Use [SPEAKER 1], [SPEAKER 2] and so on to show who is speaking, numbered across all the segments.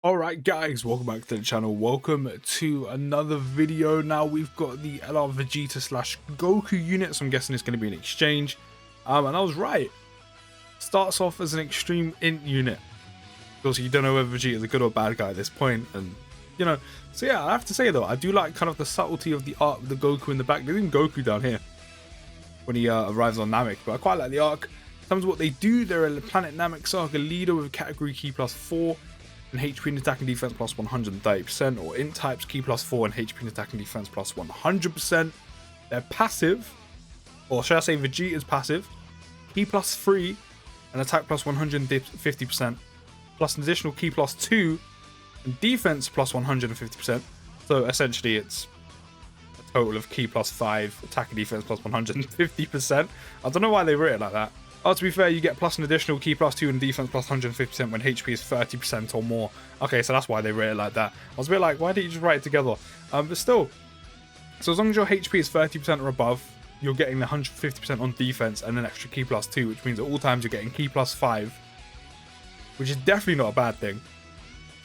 [SPEAKER 1] Alright guys, welcome back to the channel. Welcome to another video. Now we've got the LR Vegeta slash Goku unit, so I'm guessing it's going to be an exchange. And I was right. Starts off as an extreme int unit. Because you don't know whether Vegeta is a good or bad guy at this point, and you know. So yeah, I have to say though, I do like kind of the subtlety of the art with the Goku in the back. There's even Goku down here when he arrives on Namek, but I quite like the arc. In terms of what they do, they're a Planet Namek Saga leader with category key +4. And HP and attack and defense plus 130%, or int types key +4 and HP and attack and defense plus 100%. They're passive, or should I say Vegeta's passive, key +3 and attack plus 150%, plus an additional key +2 and defense plus 150%. So essentially it's a total of key +5, attack and defense plus 150%. I don't know why they wrote it like that. Oh, to be fair, you get plus an additional key +2 and defense plus 150% when HP is 30% or more. Okay, so that's why they rate it like that. I was a bit like, why didn't you just write it together? But still, so as long as your HP is 30% or above, you're getting the 150% on defense and an extra key +2, which means at all times you're getting key +5, which is definitely not a bad thing.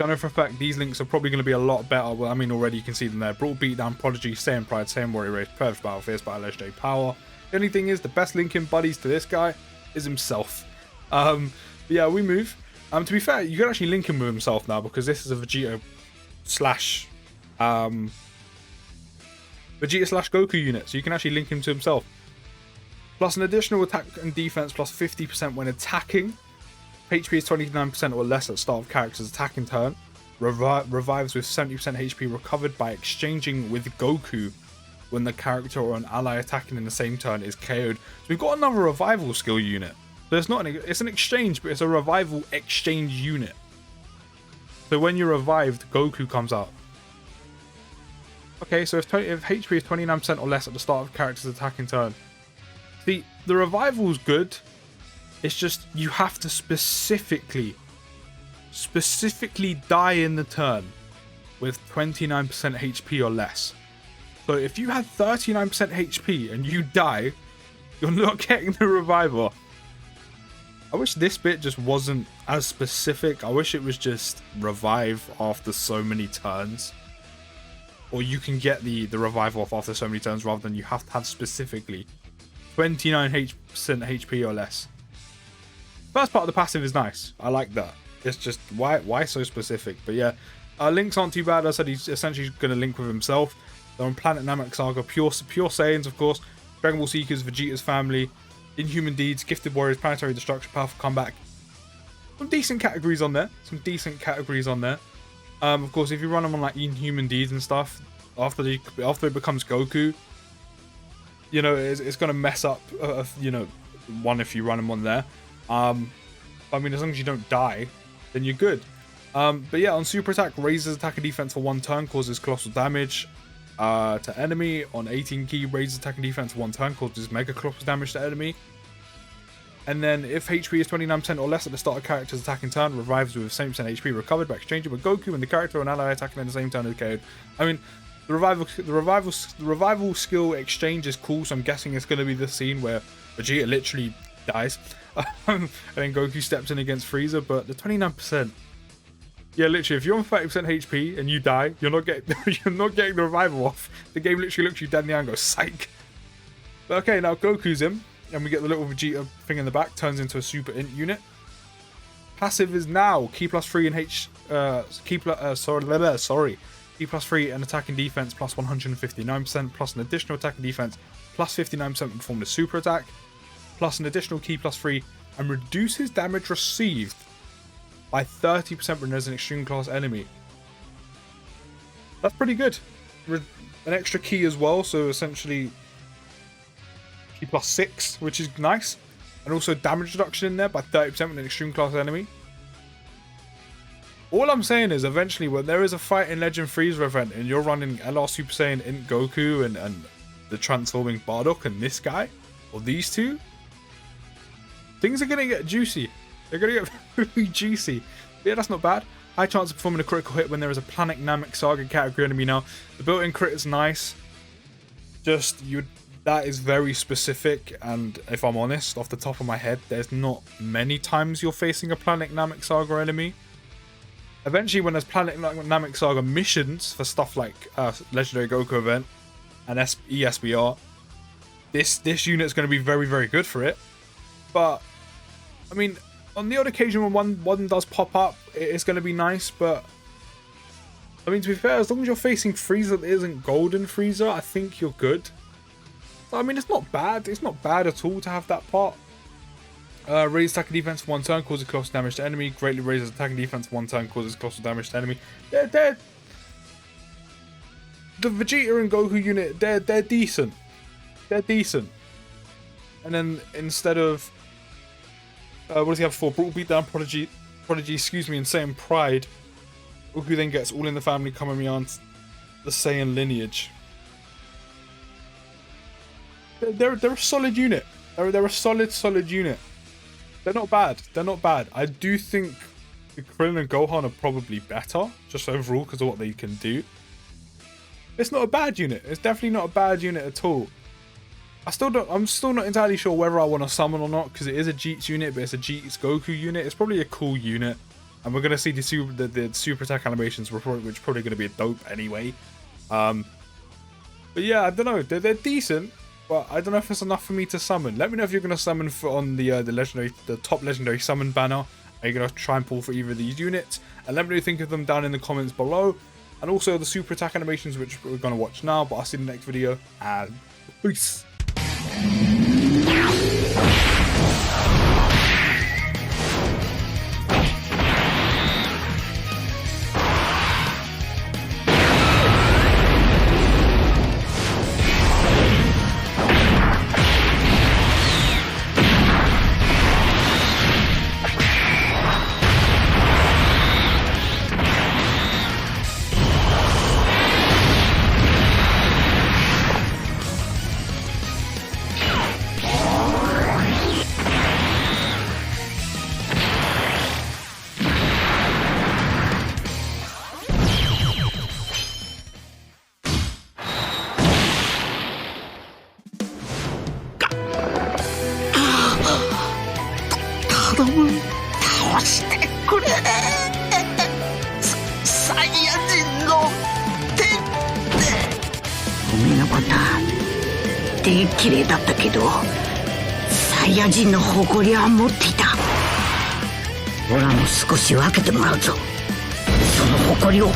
[SPEAKER 1] I know for a fact these links are probably going to be a lot better. Well, I mean, already you can see them there. Brawl, Beatdown, Prodigy, Saiyan Pride, Saiyan Warrior Race, Purge, Battle, Fierce Battle, Legendary Power. The only thing is, the best linking buddies to this guy is himself. Yeah, we move. To be fair, you can actually link him with himself now, because this is a Vegeta slash Goku unit, so you can actually link him to himself. Plus an additional attack and defense plus 50% when attacking. HP is 29% or less at the start of character's attacking turn. Revives with 70% HP recovered by exchanging with Goku when the character or an ally attacking in the same turn is KO'd. So we've got another revival skill unit. So it's an exchange, but it's a revival exchange unit. So when you're revived, Goku comes out. Okay, so if HP is 29% or less at the start of character's attacking turn. See, the revival's good. It's just you have to specifically die in the turn with 29% HP or less. So if you had 39% HP and you die, you're not getting the revival. I wish this bit just wasn't as specific. I wish it was just revive after so many turns. Or you can get the revival off after so many turns, rather than you have to have specifically 29% HP or less. First part of the passive is nice. I like that. It's just, why so specific? But yeah, links aren't too bad. I said he's essentially going to link with himself. They're on Planet Namek Saga, pure Saiyans, of course, Dragon Ball Seekers, Vegeta's family, Inhuman Deeds, Gifted Warriors, Planetary Destruction, Powerful Comeback. Some decent categories on there. Of course, if you run them on like Inhuman Deeds and stuff, after it becomes Goku, you know, it's going to mess up, you know, one if you run them on there. I mean, as long as you don't die, then you're good. But yeah, on Super Attack, raises attack and defense for 1 turn, causes colossal damage to enemy. On 18 key, raises attack and defense for 1 turn, causes mega colossal damage to enemy. And then if HP is 29% or less at the start of character's attacking turn, revives with 70% HP recovered by exchanging with Goku when the character or an ally attacking in the same turn is KO'd. I mean, the revival skill exchange is cool, so I'm guessing it's going to be the scene where Vegeta literally dies. And then Goku steps in against Frieza, but the 29%, yeah, literally, if you're on 30% HP and you die, you're not getting the revival off. The game literally looks you dead in the eye and goes, psych. But okay, now Goku's in, and we get the little Vegeta thing in the back, turns into a super int unit. Passive is now key +3 and key +3 and attack and defense plus 159%, plus an additional attack and defense plus 59% when performed a super attack, plus an additional key +3, and reduces damage received by 30% when there's an extreme class enemy. That's pretty good. An extra key as well, so essentially key +6, which is nice. And also damage reduction in there by 30% with an extreme class enemy. All I'm saying is, eventually, when there is a fight in Legend Frieza event and you're running LR Super Saiyan Int Goku and the transforming Bardock and this guy, or these two, things are going to get juicy. They're going to get really juicy. But yeah, that's not bad. High chance of performing a critical hit when there is a Planet Namek Saga category enemy now. The built-in crit is nice. Just, that is very specific, and if I'm honest, off the top of my head, there's not many times you're facing a Planet Namek Saga enemy. eventually when there's Planet Namek Saga missions for stuff like Legendary Goku event and ESBR, this unit's going to be very, very good for it. But I mean, on the odd occasion when one does pop up, it's going to be nice. But I mean, to be fair, as long as you're facing Frieza that isn't Golden Frieza, I think you're good. So, I mean, it's not bad. It's not bad at all to have that part. Raises attack and defense for 1 turn, causes close damage to enemy. Greatly raises attack and defense for 1 turn, causes close damage to enemy. They're the Vegeta and Goku unit. They're decent. They're decent. And then instead of what does he have for? Brutal Beatdown, Prodigy, excuse me, Insane Pride. Goku then gets All in the Family, Kamehameha, the Saiyan lineage. They're a solid unit. They're a solid unit. They're not bad. They're not bad. I do think the Krillin and Gohan are probably better, just overall because of what they can do. It's not a bad unit. It's definitely not a bad unit at all. I'm still not entirely sure whether I want to summon or not, because it is a Jeets unit, but it's a Jeets Goku unit. It's probably a cool unit, and we're gonna see the super attack animations, which are probably gonna be a dope anyway. But yeah, I don't know. They're decent, but I don't know if it's enough for me to summon. Let me know if you're gonna summon on the top legendary summon banner. Are you gonna try and pull for either of these units? And let me know what you think of them down in the comments below. And also the super attack animations, which we're gonna watch now. But I'll see you in the next video, and peace.
[SPEAKER 2] 綺麗だったけどサイヤ人の誇りは持っていた。オラも少し分けてもらうぞ、その誇りを。